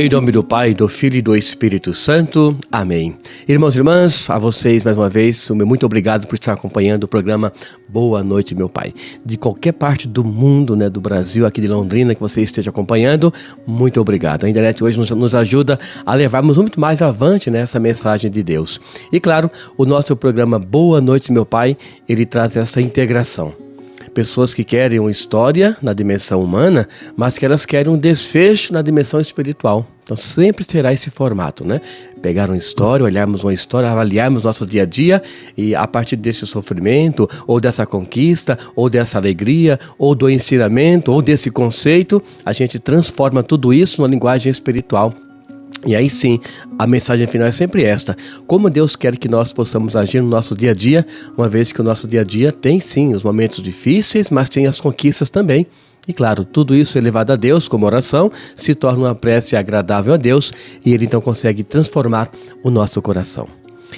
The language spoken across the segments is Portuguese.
Em nome do Pai, do Filho e do Espírito Santo. Amém. Irmãos e irmãs, a vocês mais uma vez, o meu muito obrigado por estar acompanhando o programa Boa Noite, meu Pai. De qualquer parte do mundo, do Brasil, aqui de Londrina, que você esteja acompanhando, muito obrigado. A internet hoje nos ajuda a levarmos muito mais avante essa mensagem de Deus. E claro, o nosso programa Boa Noite, meu Pai, ele traz essa integração. Pessoas que querem uma história na dimensão humana, mas que elas querem um desfecho na dimensão espiritual. Então sempre será esse formato, Pegar uma história, olharmos uma história, avaliarmos nosso dia a dia e a partir desse sofrimento, ou dessa conquista, ou dessa alegria, ou do ensinamento, ou desse conceito, a gente transforma tudo isso numa linguagem espiritual. E aí sim, a mensagem final é sempre esta: como Deus quer que nós possamos agir no nosso dia a dia, uma vez que o nosso dia a dia tem sim os momentos difíceis, mas tem as conquistas também. E claro, tudo isso elevado a Deus como oração se torna uma prece agradável a Deus e Ele então consegue transformar o nosso coração.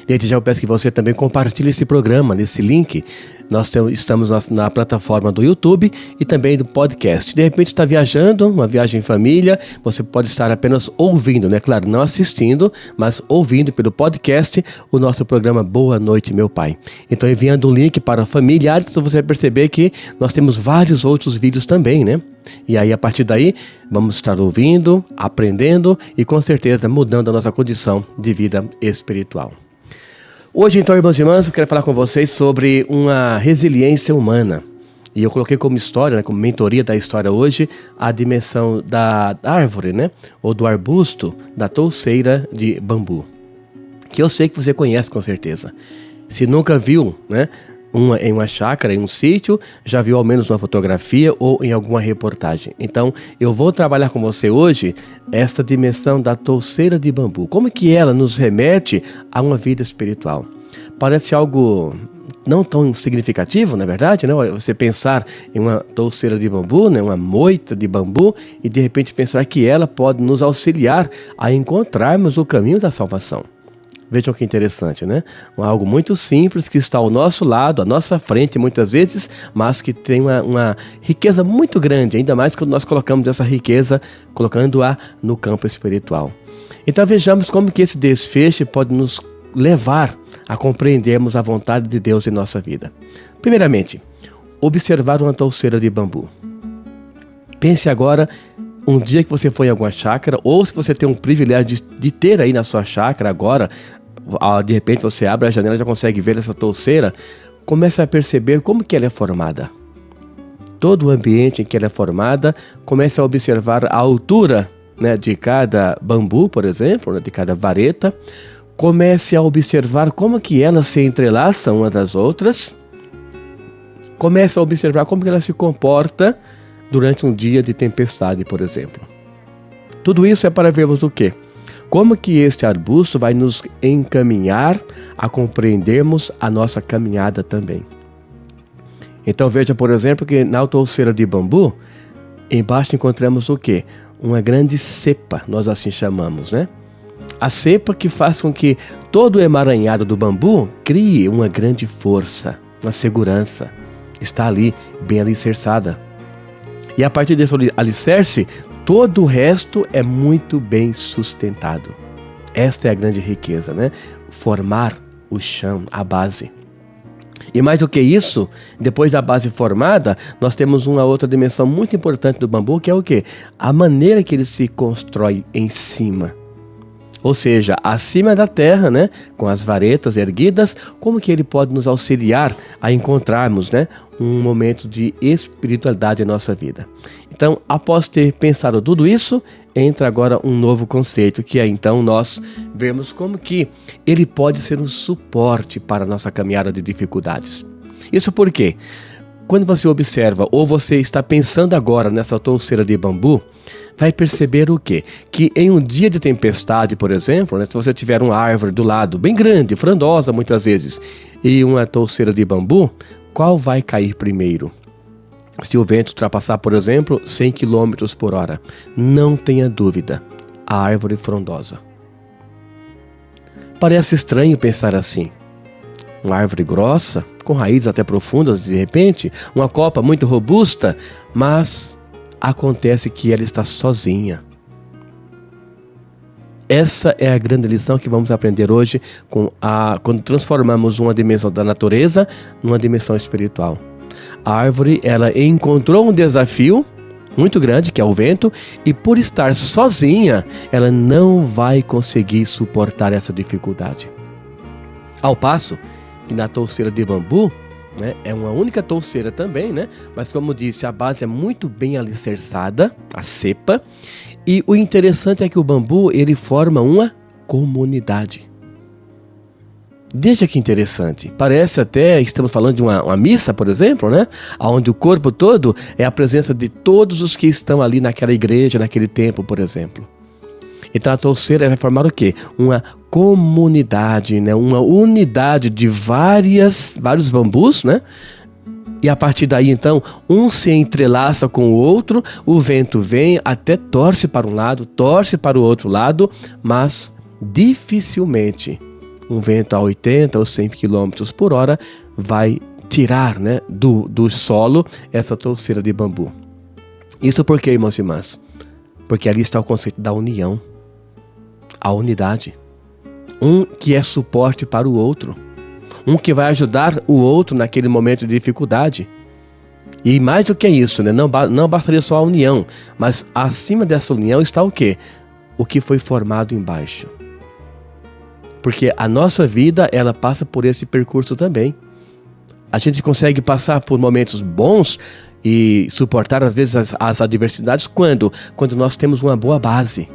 Desde já eu peço que você também compartilhe esse programa, nesse link. Nós estamos na plataforma do YouTube e também do podcast. De repente está viajando, uma viagem em família, você pode estar apenas ouvindo, Claro, não assistindo, mas ouvindo pelo podcast o nosso programa Boa Noite, meu Pai. Então enviando um link para familiares, você vai perceber que nós temos vários outros vídeos também, E aí a partir daí vamos estar ouvindo, aprendendo e com certeza mudando a nossa condição de vida espiritual. Hoje, então, irmãos e irmãs, eu quero falar com vocês sobre uma resiliência humana. E eu coloquei como história, como mentoria da história hoje, a dimensão da árvore, ou do arbusto da touceira de bambu. Que eu sei que você conhece com certeza. Se nunca viu, em uma chácara, em um sítio, já viu ao menos uma fotografia ou em alguma reportagem. Então, eu vou trabalhar com você hoje esta dimensão da touceira de bambu. Como que ela nos remete a uma vida espiritual? Parece algo não tão significativo, na verdade, Você pensar em uma touceira de bambu, uma moita de bambu, e de repente pensar que ela pode nos auxiliar a encontrarmos o caminho da salvação. Vejam que interessante, Algo muito simples que está ao nosso lado, à nossa frente muitas vezes, mas que tem uma riqueza muito grande, ainda mais quando nós colocamos essa riqueza, colocando-a no campo espiritual. Então vejamos como que esse desfecho pode nos levar a compreendermos a vontade de Deus em nossa vida. Primeiramente, observar uma touceira de bambu. Pense agora um dia que você foi em alguma chácara, ou se você tem um privilégio de ter aí na sua chácara agora, de repente você abre a janela e já consegue ver essa touceira, comece a perceber como que ela é formada. Todo o ambiente em que ela é formada, comece a observar a altura de cada bambu, por exemplo, de cada vareta. Comece a observar como que elas se entrelaçam umas das outras. Comece a observar como que ela se comporta durante um dia de tempestade, por exemplo. Tudo isso é para vermos o quê? Como que este arbusto vai nos encaminhar a compreendermos a nossa caminhada também. Então veja, por exemplo, que na touceira de bambu, embaixo encontramos o quê? Uma grande cepa, nós assim chamamos, A cepa que faz com que todo o emaranhado do bambu crie uma grande força, uma segurança. Está ali, bem alicerçada. E a partir desse alicerce, todo o resto é muito bem sustentado. Esta é a grande riqueza, Formar o chão, a base. E mais do que isso, depois da base formada, nós temos uma outra dimensão muito importante do bambu, que é o quê? A maneira que ele se constrói em cima. Ou seja, acima da terra, com as varetas erguidas, como que ele pode nos auxiliar a encontrarmos, um momento de espiritualidade em nossa vida. Então, após ter pensado tudo isso, entra agora um novo conceito, que é então nós vermos como que ele pode ser um suporte para a nossa caminhada de dificuldades. Isso por quê? Quando você observa, ou você está pensando agora nessa touceira de bambu, vai perceber o quê? Que em um dia de tempestade, por exemplo, se você tiver uma árvore do lado, bem grande, frondosa muitas vezes, e uma touceira de bambu, qual vai cair primeiro? Se o vento ultrapassar, por exemplo, 100 km por hora, não tenha dúvida, a árvore frondosa. Parece estranho pensar assim. Uma árvore grossa, com raízes até profundas de repente, uma copa muito robusta, mas acontece que ela está sozinha. Essa é a grande lição que vamos aprender hoje quando transformamos uma dimensão da natureza numa dimensão espiritual. A árvore, ela encontrou um desafio muito grande, que é o vento, e por estar sozinha, ela não vai conseguir suportar essa dificuldade. Ao passo que na touceira de bambu, né, é uma única touceira também, né? Mas como disse, a base é muito bem alicerçada, a cepa, e o interessante é que o bambu, ele forma uma comunidade. Veja que interessante, parece até, estamos falando de uma missa, por exemplo, né? Onde o corpo todo é a presença de todos os que estão ali naquela igreja, naquele templo, por exemplo. Então a touceira vai formar o quê? Uma comunidade, né? Uma unidade de vários bambus, né? E a partir daí, então, um se entrelaça com o outro, o vento vem, até torce para um lado, torce para o outro lado, mas dificilmente um vento a 80 ou 100 km por hora vai tirar, né, do solo essa touceira de bambu. Isso por quê, irmãos e irmãs? Porque ali está o conceito da união, a unidade. Um que é suporte para o outro. Um que vai ajudar o outro naquele momento de dificuldade. E mais do que isso, né? Não bastaria só a união, mas acima dessa união está o quê? O que foi formado embaixo. Porque a nossa vida, ela passa por esse percurso também. A gente consegue passar por momentos bons e suportar às vezes as adversidades quando nós temos uma boa base.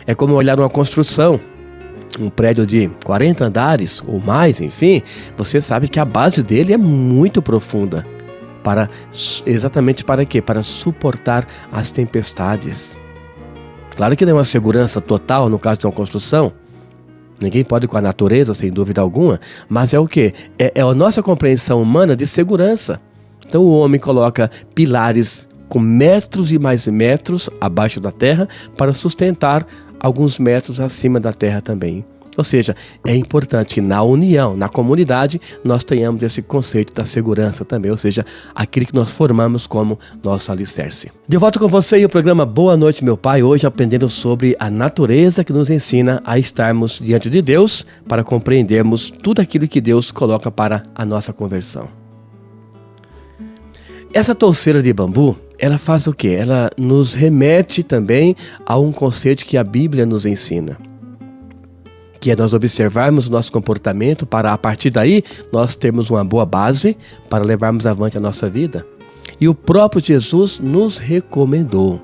É como olhar uma construção. Um prédio de 40 andares ou mais, enfim, você sabe que a base dele é muito profunda. Exatamente para quê? Para suportar as tempestades. Claro que não é uma segurança total no caso de uma construção. Ninguém pode com a natureza, sem dúvida alguma, mas é o quê? É a nossa compreensão humana de segurança. Então o homem coloca pilares com metros e mais metros abaixo da terra para sustentar alguns metros acima da terra também. Ou seja, é importante que na união, na comunidade, nós tenhamos esse conceito da segurança também, ou seja, aquilo que nós formamos como nosso alicerce. De volta com você e o programa Boa Noite, meu Pai, hoje aprendendo sobre a natureza que nos ensina a estarmos diante de Deus para compreendermos tudo aquilo que Deus coloca para a nossa conversão. Essa touceira de bambu, ela faz o quê? Ela nos remete também a um conceito que a Bíblia nos ensina, que é nós observarmos o nosso comportamento para, a partir daí, nós termos uma boa base para levarmos avante a nossa vida. E o próprio Jesus nos recomendou.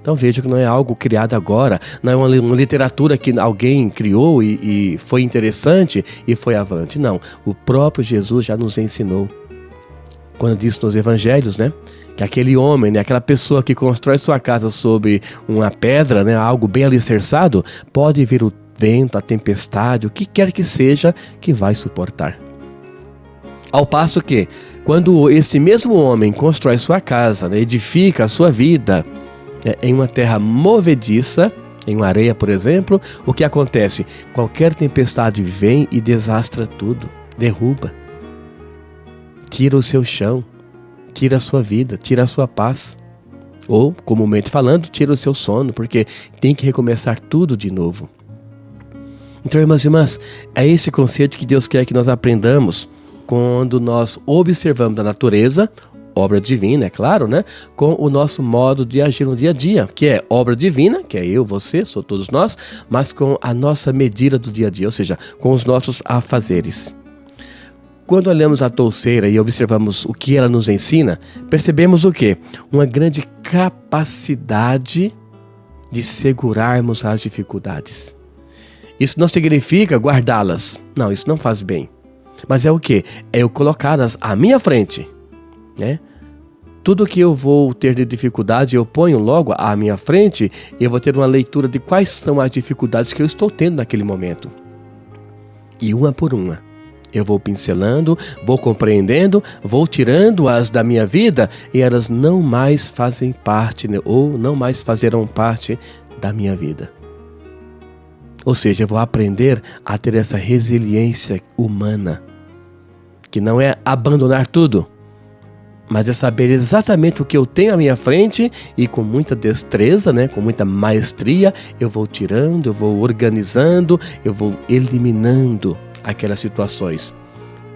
Então veja que não é algo criado agora, não é uma literatura que alguém criou e foi interessante e foi avante. Não, o próprio Jesus já nos ensinou. Quando disse nos evangelhos, né? Que aquele homem, né, aquela pessoa que constrói sua casa sobre uma pedra, né, algo bem alicerçado, pode vir o vento, a tempestade, o que quer que seja, que vai suportar. Ao passo que, quando esse mesmo homem constrói sua casa, né, edifica a sua vida, né, em uma terra movediça, em uma areia, por exemplo, o que acontece? Qualquer tempestade vem e desastra tudo, derruba, tira o seu chão, tira a sua vida, tira a sua paz. Ou, comumente falando, tira o seu sono, porque tem que recomeçar tudo de novo. Então, irmãs e irmãs, é esse conceito que Deus quer que nós aprendamos quando nós observamos a natureza, obra divina, é claro, né? Com o nosso modo de agir no dia a dia, que é obra divina, que é eu, você, sou todos nós, mas com a nossa medida do dia a dia, ou seja, com os nossos afazeres. Quando olhamos a touceira e observamos o que ela nos ensina, percebemos o quê? Uma grande capacidade de segurarmos as dificuldades. Isso não significa guardá-las. Não, isso não faz bem. Mas é o quê? É eu colocá-las à minha frente, né? Tudo que eu vou ter de dificuldade, eu ponho logo à minha frente e eu vou ter uma leitura de quais são as dificuldades que eu estou tendo naquele momento. E uma por uma, eu vou pincelando, vou compreendendo, vou tirando-as da minha vida e elas não mais fazem parte, né? Ou não mais fazerão parte da minha vida. Ou seja, eu vou aprender a ter essa resiliência humana, que não é abandonar tudo, mas é saber exatamente o que eu tenho à minha frente e com muita destreza, né, com muita maestria, eu vou tirando, eu vou organizando, eu vou eliminando aquelas situações.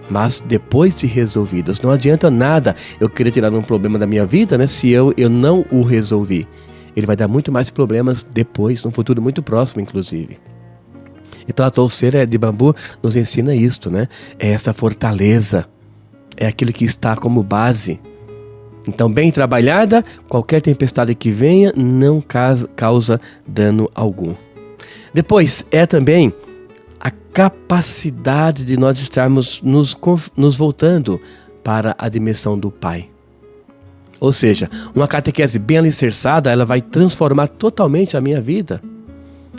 Mas depois de resolvidas, não adianta nada eu querer tirar um problema da minha vida, né, se eu não o resolvi. Ele vai dar muito mais problemas depois, num futuro muito próximo, inclusive. Então a touceira de bambu nos ensina isto, né? É essa fortaleza, é aquilo que está como base. Então, bem trabalhada, qualquer tempestade que venha não causa dano algum. Depois, é também a capacidade de nós estarmos nos voltando para a dimensão do Pai. Ou seja, uma catequese bem alicerçada, ela vai transformar totalmente a minha vida.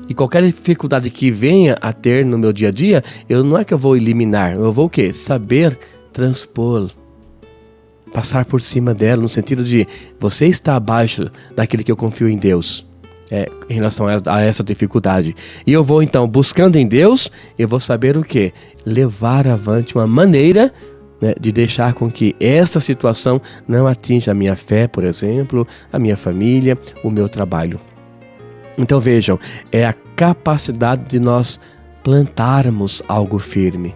E qualquer dificuldade que venha a ter no meu dia a dia, não é que eu vou eliminar, eu vou o quê? Saber transpor, passar por cima dela, no sentido de você está abaixo daquele que eu confio em Deus, em relação a essa dificuldade. E eu vou então, buscando em Deus, eu vou saber o quê? Levar avante uma maneira, né, de deixar com que essa situação não atinja a minha fé, por exemplo, a minha família, o meu trabalho. Então vejam, é a capacidade de nós plantarmos algo firme.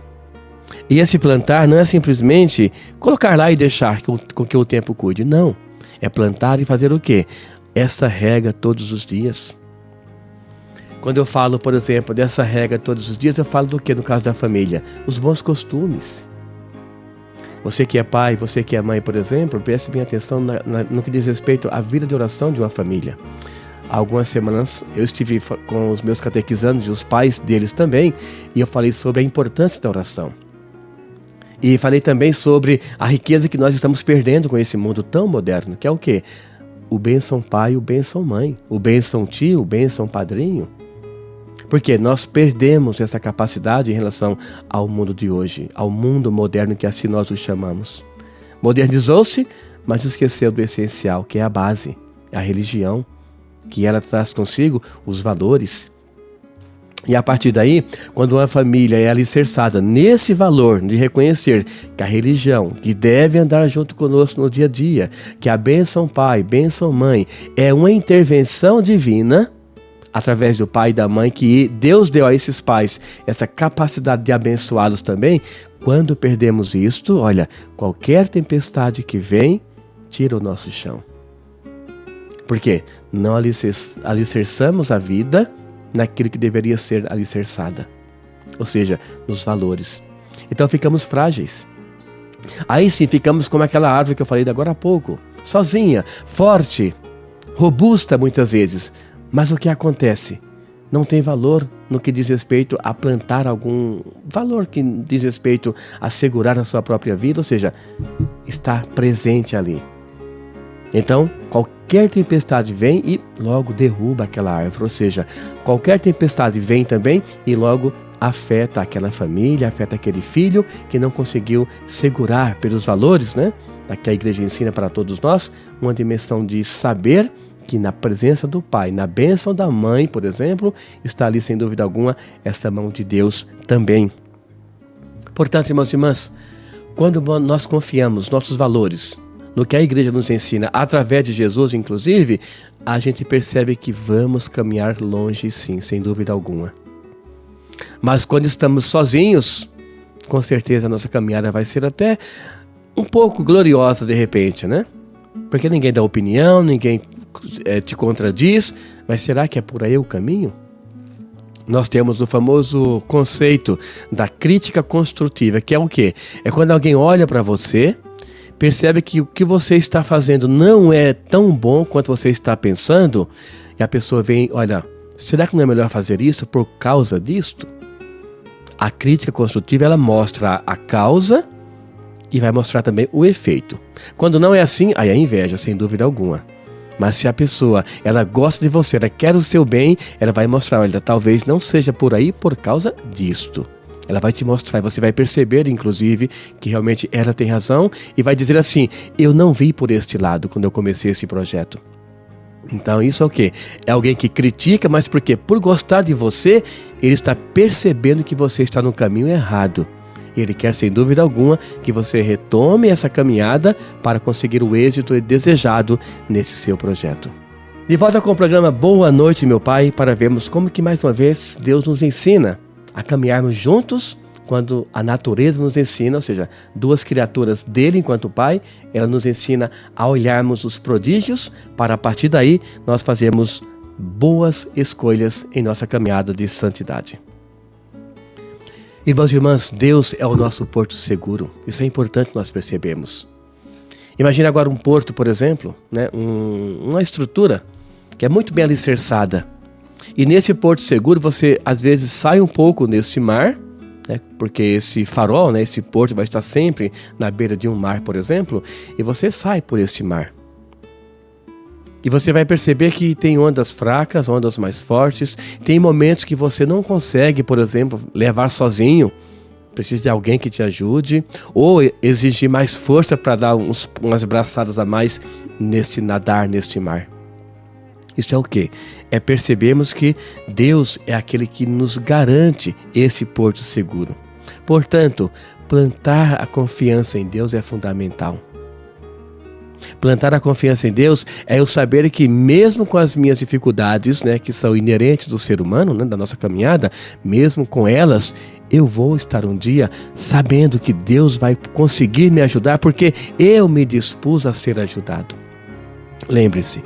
E esse plantar não é simplesmente colocar lá e deixar com que o tempo cuide. Não, é plantar e fazer o quê? Essa rega todos os dias. Quando eu falo, por exemplo, dessa rega todos os dias, eu falo do quê no caso da família? Os bons costumes. Você que é pai, você que é mãe, por exemplo, preste bem atenção no que diz respeito à vida de oração de uma família. Há algumas semanas eu estive com os meus catequizandos e os pais deles também, e eu falei sobre a importância da oração. E falei também sobre a riqueza que nós estamos perdendo com esse mundo tão moderno, que é o quê? O bênção pai, o bênção mãe, o bênção tio, o bênção padrinho. Porque nós perdemos essa capacidade em relação ao mundo de hoje, ao mundo moderno que assim nós o chamamos. Modernizou-se, mas esqueceu do essencial, que é a base, a religião, que ela traz consigo os valores. E a partir daí, quando uma família é alicerçada nesse valor de reconhecer que a religião, que deve andar junto conosco no dia a dia, que a bênção pai, bênção mãe, é uma intervenção divina, através do pai e da mãe, que Deus deu a esses pais essa capacidade de abençoá-los também. Quando perdemos isto, olha, qualquer tempestade que vem, tira o nosso chão. Por quê? Não alicerçamos a vida naquilo que deveria ser alicerçada, ou seja, nos valores. Então ficamos frágeis. Aí sim ficamos como aquela árvore que eu falei agora há pouco, sozinha, forte, robusta muitas vezes, mas o que acontece? Não tem valor no que diz respeito a plantar algum valor que diz respeito a segurar a sua própria vida, ou seja, estar presente ali. Então, qualquer tempestade vem e logo derruba aquela árvore, ou seja, qualquer tempestade vem também e logo afeta aquela família, afeta aquele filho que não conseguiu segurar pelos valores, né? Que a igreja ensina para todos nós, uma dimensão de saber que na presença do pai, na bênção da mãe, por exemplo, está ali sem dúvida alguma essa mão de Deus também. Portanto, irmãos e irmãs, quando nós confiamos nossos valores no que a igreja nos ensina, através de Jesus, inclusive, a gente percebe que vamos caminhar longe, sim, sem dúvida alguma. Mas quando estamos sozinhos, com certeza a nossa caminhada vai ser até um pouco gloriosa de repente, né? Porque ninguém dá opinião, ninguém te contradiz, mas será que é por aí o caminho? Nós temos o famoso conceito da crítica construtiva, que é o quê? É quando alguém olha para você, percebe que o que você está fazendo não é tão bom quanto você está pensando, e a pessoa vem, olha, será que não é melhor fazer isso por causa disto? A crítica construtiva, ela mostra a causa e vai mostrar também o efeito. Quando não é assim, aí é inveja, sem dúvida alguma. Mas se a pessoa, ela gosta de você, ela quer o seu bem, ela vai mostrar, olha, talvez não seja por aí por causa disto. Ela vai te mostrar e você vai perceber, inclusive, que realmente ela tem razão e vai dizer assim, eu não vi por este lado quando eu comecei esse projeto. Então isso é o quê? É alguém que critica, mas por quê? Por gostar de você, ele está percebendo que você está no caminho errado. Ele quer, sem dúvida alguma, que você retome essa caminhada para conseguir o êxito desejado nesse seu projeto. De volta com o programa Boa Noite, meu Pai, para vermos como que mais uma vez Deus nos ensina a caminharmos juntos quando a natureza nos ensina, ou seja, duas criaturas dele enquanto Pai, ela nos ensina a olharmos os prodígios para a partir daí nós fazermos boas escolhas em nossa caminhada de santidade. Irmãos e irmãs, Deus é o nosso porto seguro. Isso é importante nós percebermos. Imagine agora um porto, por exemplo, né? Uma estrutura que é muito bem alicerçada. E nesse porto seguro você às vezes sai um pouco neste mar, né? Porque esse farol, né? Esse porto vai estar sempre na beira de um mar, por exemplo, e você sai por este mar. E você vai perceber que tem ondas fracas, ondas mais fortes. Tem momentos que você não consegue, por exemplo, levar sozinho. Precisa de alguém que te ajude. Ou exigir mais força para dar umas braçadas a mais neste nadar, neste mar. Isso é o quê? É percebermos que Deus é aquele que nos garante esse porto seguro. Portanto, plantar a confiança em Deus é fundamental. Plantar a confiança em Deus é eu saber que mesmo com as minhas dificuldades, né, que são inerentes do ser humano, né, da nossa caminhada, mesmo com elas, eu vou estar um dia sabendo que Deus vai conseguir me ajudar porque eu me dispus a ser ajudado. Lembre-se,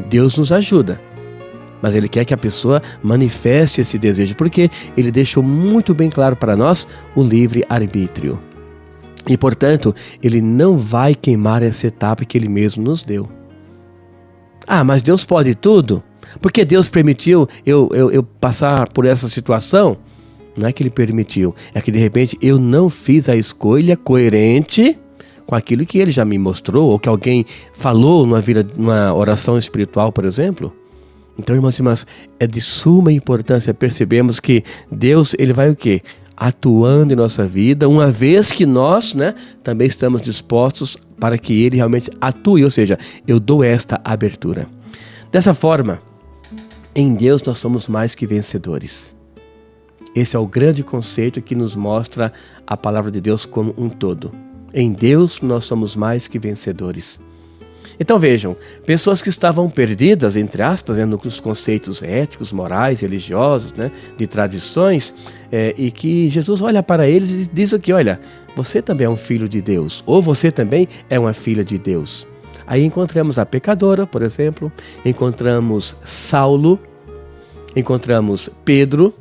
Deus nos ajuda, mas Ele quer que a pessoa manifeste esse desejo, porque Ele deixou muito bem claro para nós o livre-arbítrio. E, portanto, Ele não vai queimar essa etapa que Ele mesmo nos deu. Ah, mas Deus pode tudo? Porque Deus permitiu eu passar por essa situação? Não é que Ele permitiu, é que de repente eu não fiz a escolha coerente com aquilo que Ele já me mostrou, ou que alguém falou numa oração espiritual, por exemplo. Então, irmãos e irmãs, é de suma importância percebermos que Deus, Ele vai o quê? Atuando em nossa vida, uma vez que nós, né, também estamos dispostos para que Ele realmente atue, ou seja, eu dou esta abertura. Dessa forma, em Deus nós somos mais que vencedores. Esse é o grande conceito que nos mostra a palavra de Deus como um todo. Em Deus nós somos mais que vencedores. Então vejam, pessoas que estavam perdidas, entre aspas, né, nos conceitos éticos, morais, religiosos, né, de tradições, e que Jesus olha para eles e diz aqui, olha, você também é um filho de Deus, ou você também é uma filha de Deus. Aí encontramos a pecadora, por exemplo, encontramos Saulo, encontramos Pedro,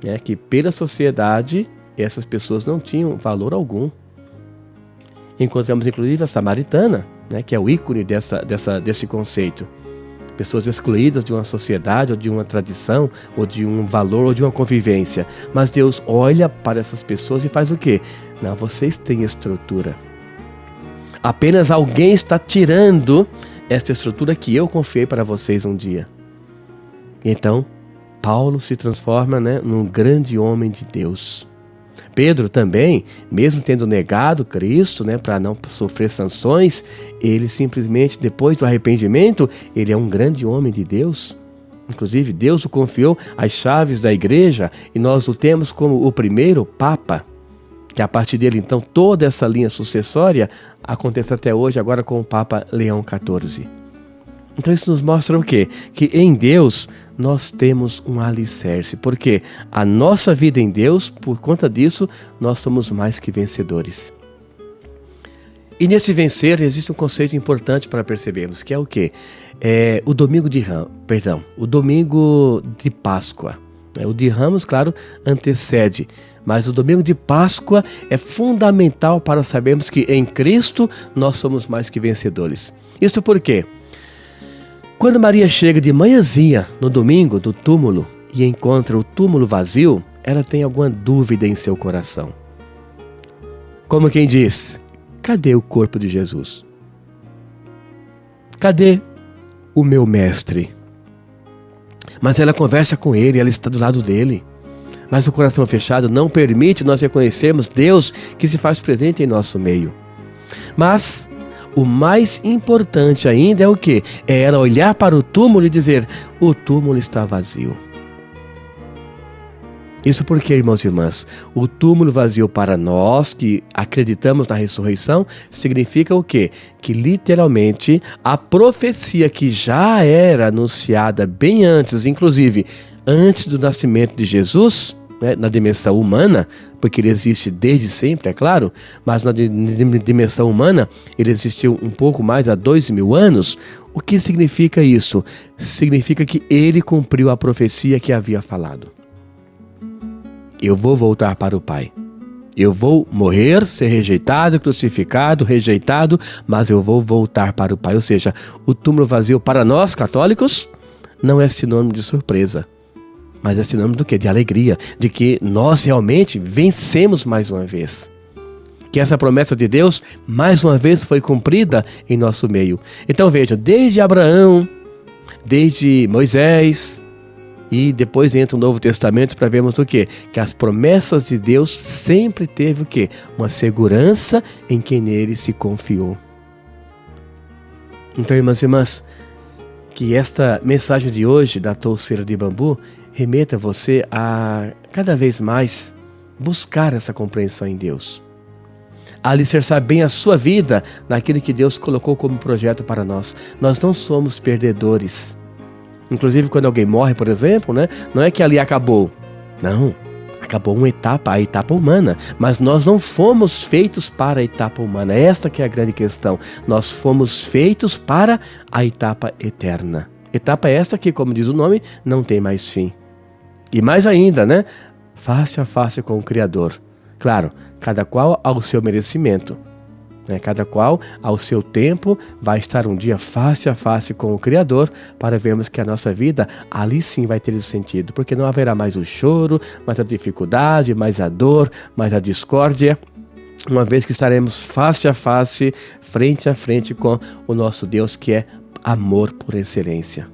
né, que pela sociedade essas pessoas não tinham valor algum. Encontramos inclusive a samaritana, né, que é o ícone desse conceito. Pessoas excluídas de uma sociedade, ou de uma tradição, ou de um valor, ou de uma convivência. Mas Deus olha para essas pessoas e faz o quê? Não, vocês têm estrutura. Apenas alguém está tirando esta estrutura que eu confiei para vocês um dia. Então, Paulo se transforma, né, num grande homem de Deus. Pedro também, mesmo tendo negado Cristo, né, para não sofrer sanções, ele simplesmente, depois do arrependimento, ele é um grande homem de Deus. Inclusive, Deus o confiou as chaves da igreja e nós o temos como o primeiro Papa, que a partir dele, então, toda essa linha sucessória acontece até hoje, agora com o Papa Leão XIV. Então isso nos mostra o quê? Que em Deus nós temos um alicerce, porque a nossa vida em Deus, por conta disso, nós somos mais que vencedores. E nesse vencer existe um conceito importante para percebermos, que é o quê? O domingo o domingo de Páscoa. O de Ramos, claro, antecede, mas o domingo de Páscoa é fundamental para sabermos que em Cristo nós somos mais que vencedores. Isso por quê? Quando Maria chega de manhãzinha no domingo do túmulo e encontra o túmulo vazio, ela tem alguma dúvida em seu coração. Como quem diz, cadê o corpo de Jesus? Cadê o meu mestre? Mas ela conversa com ele, ela está do lado dele. Mas o coração fechado não permite nós reconhecermos Deus que se faz presente em nosso meio. Mas o mais importante ainda é o quê? É ela olhar para o túmulo e dizer, o túmulo está vazio. Isso porque, irmãos e irmãs, o túmulo vazio para nós que acreditamos na ressurreição significa o quê? Que literalmente a profecia que já era anunciada bem antes, inclusive antes do nascimento de Jesus, né, na dimensão humana, porque ele existe desde sempre, é claro, mas na dimensão humana ele existiu um pouco mais há 2000 anos. O que significa isso? Significa que ele cumpriu a profecia que havia falado. Eu vou voltar para o Pai. Eu vou morrer, ser rejeitado, crucificado, rejeitado, mas eu vou voltar para o Pai. Ou seja, o túmulo vazio para nós católicos não é sinônimo de surpresa, mas é sinônimo do quê? De alegria, de que nós realmente vencemos mais uma vez. Que essa promessa de Deus mais uma vez foi cumprida em nosso meio. Então vejam, desde Abraão, desde Moisés, e depois entra o Novo Testamento para vermos o quê? Que as promessas de Deus sempre teve o quê? Uma segurança em quem nele se confiou. Então, irmãs e irmãs, que esta mensagem de hoje da touceira de bambu remeta você a cada vez mais buscar essa compreensão em Deus. A alicerçar bem a sua vida naquilo que Deus colocou como projeto para nós. Nós não somos perdedores. Inclusive, quando alguém morre, por exemplo, né, não é que ali acabou. Não, acabou uma etapa, a etapa humana. Mas nós não fomos feitos para a etapa humana. Esta que é a grande questão. Nós fomos feitos para a etapa eterna. Etapa esta que, como diz o nome, não tem mais fim. E mais ainda, né? Face a face com o Criador. Claro, cada qual ao seu merecimento. Cada qual, ao seu tempo, vai estar um dia face a face com o Criador para vermos que a nossa vida ali sim vai ter esse sentido. Porque não haverá mais o choro, mais a dificuldade, mais a dor, mais a discórdia, uma vez que estaremos face a face, frente a frente com o nosso Deus que é amor por excelência.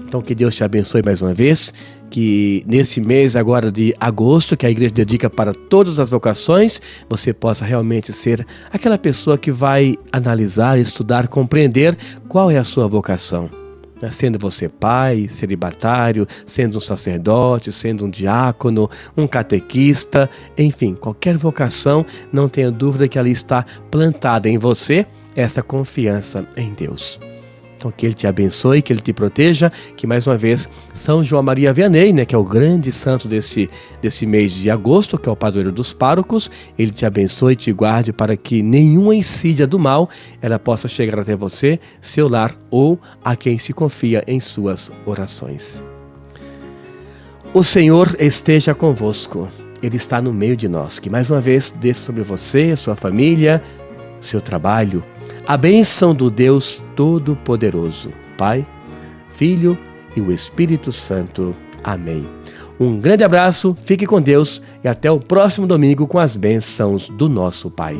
Então que Deus te abençoe mais uma vez, que nesse mês agora de agosto, que a igreja dedica para todas as vocações, você possa realmente ser aquela pessoa que vai analisar, estudar, compreender qual é a sua vocação. Sendo você pai, celibatário, sendo um sacerdote, sendo um diácono, um catequista, enfim, qualquer vocação, não tenha dúvida que ali está plantada em você essa confiança em Deus. Então que Ele te abençoe, que Ele te proteja, que mais uma vez São João Maria Vianney, que é o grande santo desse mês de agosto, que é o padroeiro dos párocos, ele te abençoe e te guarde para que nenhuma insídia do mal ela possa chegar até você, seu lar ou a quem se confia em suas orações. O Senhor esteja convosco, Ele está no meio de nós, que mais uma vez desça sobre você, sua família, seu trabalho, a bênção do Deus Todo-Poderoso, Pai, Filho e o Espírito Santo. Amém. Um grande abraço, fique com Deus e até o próximo domingo com as bênçãos do nosso Pai.